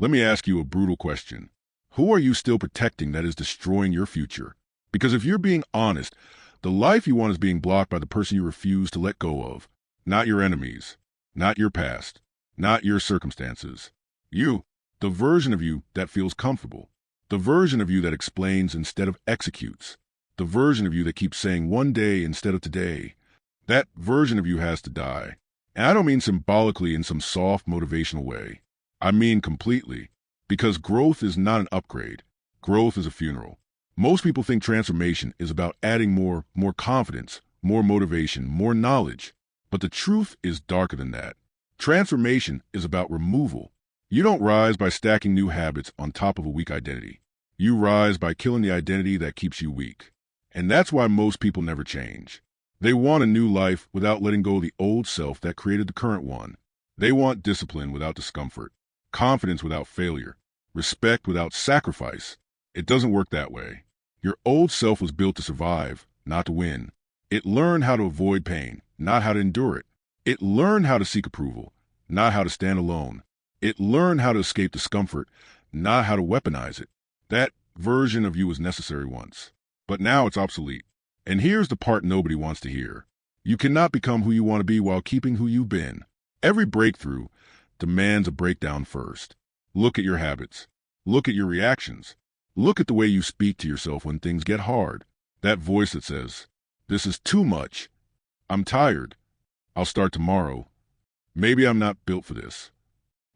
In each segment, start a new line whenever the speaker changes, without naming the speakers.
Let me ask you a brutal question. Who are you still protecting that is destroying your future? Because if you're being honest, the life you want is being blocked by the person you refuse to let go of. Not your enemies, not your past, not your circumstances. You, the version of you that feels comfortable, the version of you that explains instead of executes, the version of you that keeps saying one day instead of today. That version of you has to die. And I don't mean symbolically in some soft motivational way. I mean completely. Because growth is not an upgrade. Growth is a funeral. Most people think transformation is about adding more confidence, more motivation, more knowledge. But the truth is darker than that. Transformation is about removal. You don't rise by stacking new habits on top of a weak identity. You rise by killing the identity that keeps you weak. And that's why most people never change. They want a new life without letting go of the old self that created the current one. They want discipline without discomfort, confidence without failure, respect without sacrifice. It doesn't work that way. Your old self was built to survive, not to win. It learned how to avoid pain, not how to endure it. It learned how to seek approval, not how to stand alone. It learned how to escape discomfort, not how to weaponize it. That version of you was necessary once, but now it's obsolete. And here's the part nobody wants to hear. You cannot become who you want to be while keeping who you've been. Every breakthrough demands a breakdown first. Look at your habits. Look at your reactions. Look at the way you speak to yourself when things get hard. That voice that says, "This is too much. I'm tired. I'll start tomorrow. Maybe I'm not built for this."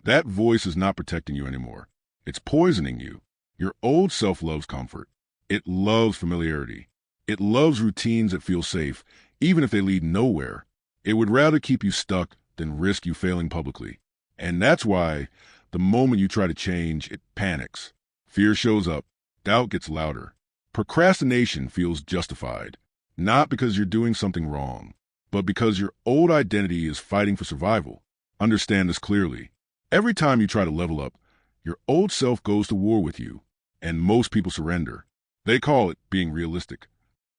That voice is not protecting you anymore. It's poisoning you. Your old self loves comfort. It loves familiarity. It loves routines that feel safe, even if they lead nowhere. It would rather keep you stuck than risk you failing publicly. And that's why, the moment you try to change, it panics. Fear shows up. Doubt gets louder. Procrastination feels justified. Not because you're doing something wrong, but because your old identity is fighting for survival. Understand this clearly. Every time you try to level up, your old self goes to war with you. And most people surrender. They call it being realistic.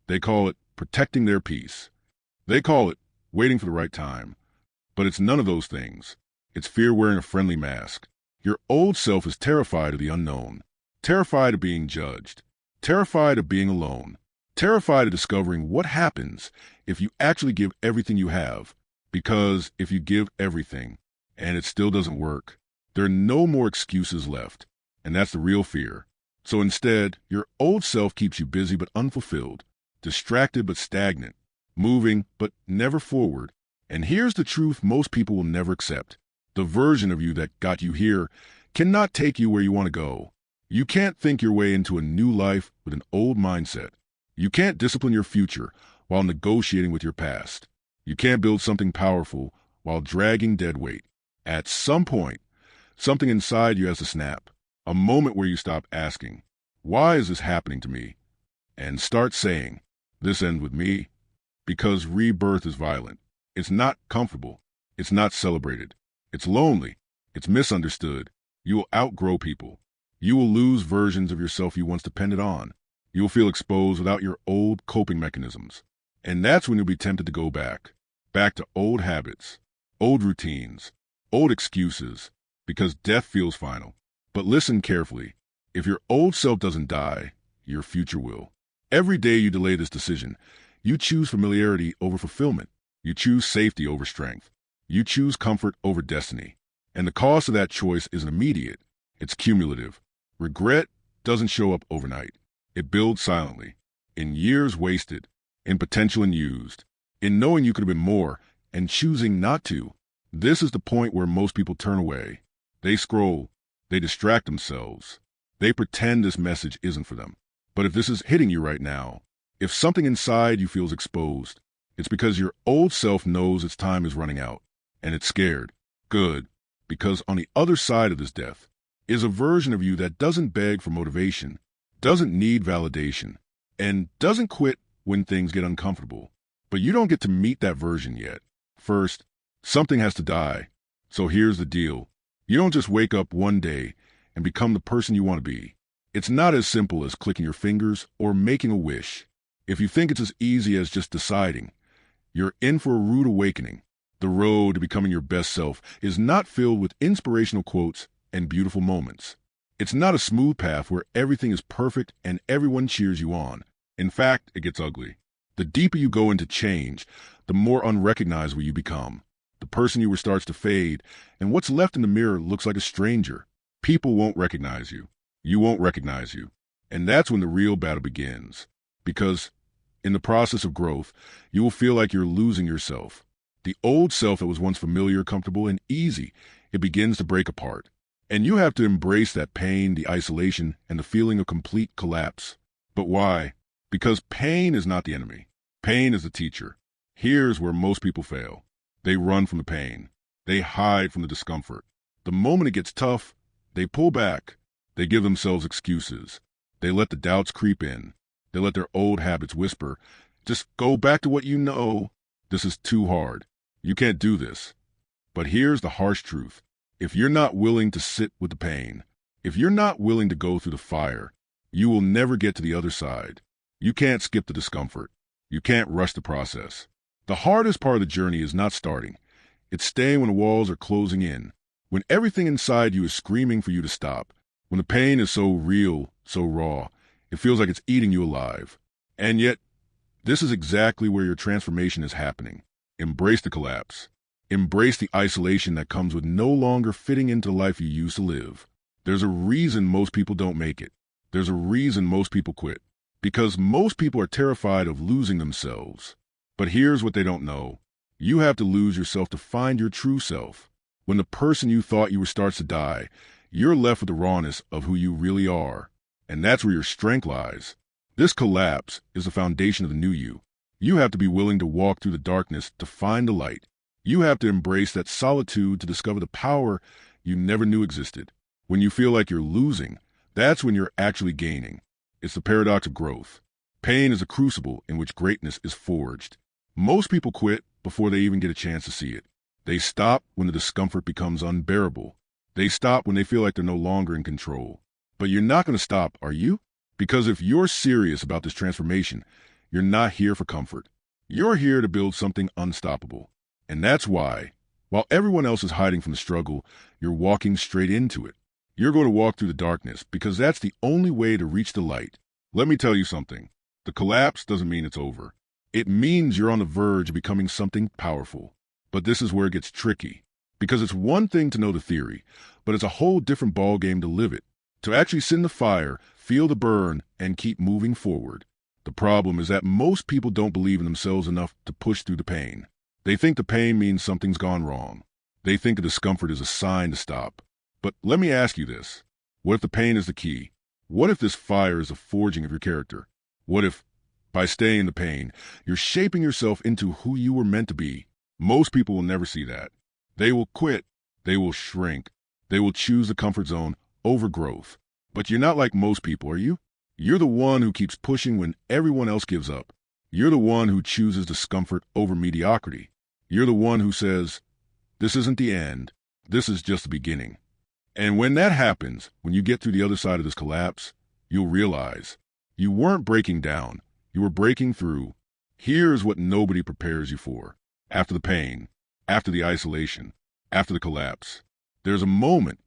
They call it protecting their peace. They call it waiting for the right time. But it's none of those things. It's fear wearing a friendly mask. Your old self is terrified of the unknown, terrified of being judged, terrified of being alone, terrified of discovering what happens if you actually give everything you have. Because if you give everything and it still doesn't work, there are no more excuses left. And that's the real fear. So instead, your old self keeps you busy but unfulfilled, distracted but stagnant, moving but never forward. And here's the truth most people will never accept. The version of you that got you here cannot take you where you want to go. You can't think your way into a new life with an old mindset. You can't discipline your future while negotiating with your past. You can't build something powerful while dragging dead weight. At some point, something inside you has to snap. A moment where you stop asking, "Why is this happening to me?" and start saying, "This ends with me." Because rebirth is violent. It's not comfortable. It's not celebrated. It's lonely. It's misunderstood. You will outgrow people. You will lose versions of yourself you once depended on. You will feel exposed without your old coping mechanisms. And that's when you'll be tempted to go back. Back to old habits, old routines, old excuses, because death feels final. But listen carefully. If your old self doesn't die, your future will. Every day you delay this decision, you choose familiarity over fulfillment. You choose safety over strength. You choose comfort over destiny. And the cost of that choice isn't immediate. It's cumulative. Regret doesn't show up overnight. It builds silently, in years wasted, in potential unused, in knowing you could have been more and choosing not to. This is the point where most people turn away. They scroll. They distract themselves. They pretend this message isn't for them. But if this is hitting you right now, if something inside you feels exposed, it's because your old self knows its time is running out, and it's scared. Good, because on the other side of this death is a version of you that doesn't beg for motivation, doesn't need validation, and doesn't quit when things get uncomfortable. But you don't get to meet that version yet. First, something has to die. So here's the deal. You don't just wake up one day and become the person you want to be. It's not as simple as clicking your fingers or making a wish. If you think it's as easy as just deciding, you're in for a rude awakening. The road to becoming your best self is not filled with inspirational quotes and beautiful moments. It's not a smooth path where everything is perfect and everyone cheers you on. In fact, it gets ugly. The deeper you go into change, the more unrecognizable you become. The person you were starts to fade, and what's left in the mirror looks like a stranger. People won't recognize you. You won't recognize you. And that's when the real battle begins. Because in the process of growth, you will feel like you're losing yourself. The old self that was once familiar, comfortable, and easy, it begins to break apart. And you have to embrace that pain, the isolation, and the feeling of complete collapse. But why? Because pain is not the enemy. Pain is the teacher. Here's where most people fail. They run from the pain. They hide from the discomfort. The moment it gets tough, they pull back. They give themselves excuses. They let the doubts creep in. They let their old habits whisper, just go back to what you know. This is too hard. You can't do this. But here's the harsh truth. If you're not willing to sit with the pain, if you're not willing to go through the fire, you will never get to the other side. You can't skip the discomfort. You can't rush the process. The hardest part of the journey is not starting. It's staying when the walls are closing in, when everything inside you is screaming for you to stop, when the pain is so real, so raw, it feels like it's eating you alive. And yet, this is exactly where your transformation is happening. Embrace the collapse. Embrace the isolation that comes with no longer fitting into the life you used to live. There's a reason most people don't make it. There's a reason most people quit. Because most people are terrified of losing themselves. But here's what they don't know. You have to lose yourself to find your true self. When the person you thought you were starts to die, you're left with the rawness of who you really are. And that's where your strength lies. This collapse is the foundation of the new you. You have to be willing to walk through the darkness to find the light. You have to embrace that solitude to discover the power you never knew existed. When you feel like you're losing, that's when you're actually gaining. It's the paradox of growth. Pain is a crucible in which greatness is forged. Most people quit before they even get a chance to see it. They stop when the discomfort becomes unbearable. They stop when they feel like they're no longer in control. But you're not going to stop, are you? Because if you're serious about this transformation, you're not here for comfort. You're here to build something unstoppable. And that's why, while everyone else is hiding from the struggle, you're walking straight into it. You're going to walk through the darkness because that's the only way to reach the light. Let me tell you something. The collapse doesn't mean it's over. It means you're on the verge of becoming something powerful. But this is where it gets tricky. Because it's one thing to know the theory, but it's a whole different ballgame to live it. To actually sit in the fire, feel the burn, and keep moving forward. The problem is that most people don't believe in themselves enough to push through the pain. They think the pain means something's gone wrong. They think the discomfort is a sign to stop. But let me ask you this. What if the pain is the key? What if this fire is the forging of your character? What if, by staying in the pain, you're shaping yourself into who you were meant to be? Most people will never see that. They will quit. They will shrink. They will choose the comfort zone over growth. But you're not like most people, are you? You're the one who keeps pushing when everyone else gives up. You're the one who chooses discomfort over mediocrity. You're the one who says, this isn't the end. This is just the beginning. And when that happens, when you get through the other side of this collapse, you'll realize you weren't breaking down. You were breaking through. Here's what nobody prepares you for. After the pain, after the isolation, after the collapse, there's a moment,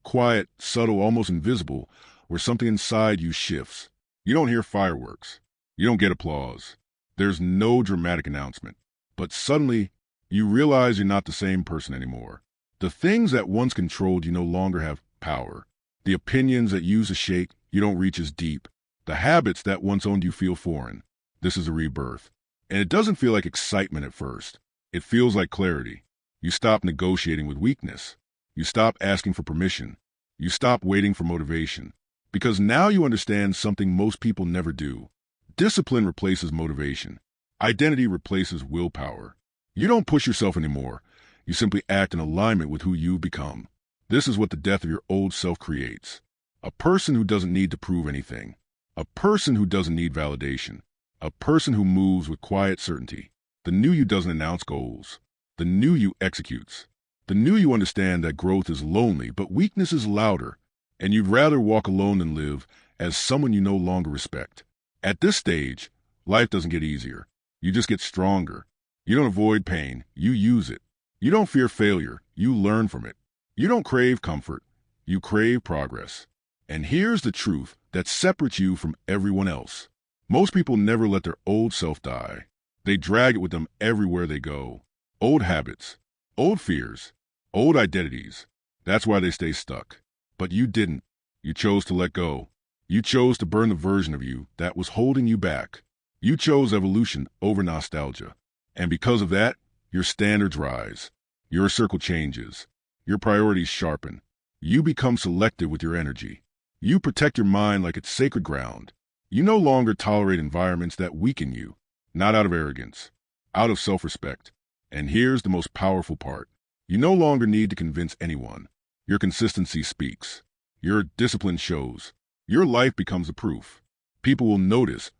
quiet, subtle, almost invisible, where something inside you shifts. You don't hear fireworks. You don't get applause. There's no dramatic announcement. But suddenly, you realize you're not the same person anymore. The things that once controlled you no longer have power. The opinions that used to shake you don't reach as deep. The habits that once owned you feel foreign. This is a rebirth. And it doesn't feel like excitement at first. It feels like clarity. You stop negotiating with weakness. You stop asking for permission. You stop waiting for motivation. Because now you understand something most people never do. Discipline replaces motivation. Identity replaces willpower. You don't push yourself anymore. You simply act in alignment with who you've become. This is what the death of your old self creates. A person who doesn't need to prove anything. A person who doesn't need validation. A person who moves with quiet certainty. The new you doesn't announce goals. The new you executes. The new you understand that growth is lonely, but weakness is louder. And you'd rather walk alone than live as someone you no longer respect. At this stage, life doesn't get easier. You just get stronger. You don't avoid pain. You use it. You don't fear failure. You learn from it. You don't crave comfort. You crave progress. And here's the truth that separates you from everyone else. Most people never let their old self die. They drag it with them everywhere they go. Old habits, old fears, old identities. That's why they stay stuck. But you didn't. You chose to let go. You chose to burn the version of you that was holding you back. You chose evolution over nostalgia. And because of that, your standards rise. Your circle changes. Your priorities sharpen. You become selective with your energy. You protect your mind like it's sacred ground. You no longer tolerate environments that weaken you, not out of arrogance, out of self-respect. And here's the most powerful part. You no longer need to convince anyone. Your consistency speaks. Your discipline shows. Your life becomes the proof. People will notice,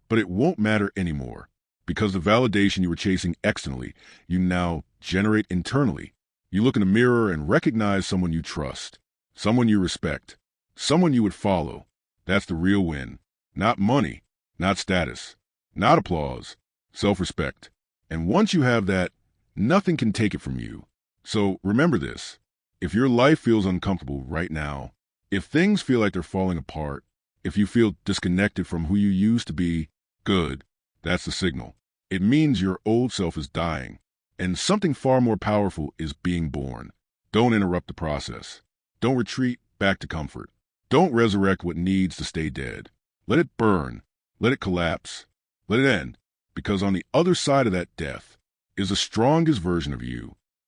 but it won't matter anymore. Because the validation you were chasing externally, you now generate internally. You look in the mirror and recognize someone you trust, someone you respect, someone you would follow. That's the real win. Not money, not status, not applause, self-respect. And once you have that, nothing can take it from you. So remember this. If your life feels uncomfortable right now, if things feel like they're falling apart, if you feel disconnected from who you used to be, good. That's the signal. It means your old self is dying, and something far more powerful is being born. Don't interrupt the process. Don't retreat back to comfort. Don't resurrect what needs to stay dead. Let it burn. Let it collapse. Let it end. Because on the other side of that death is the strongest version of you.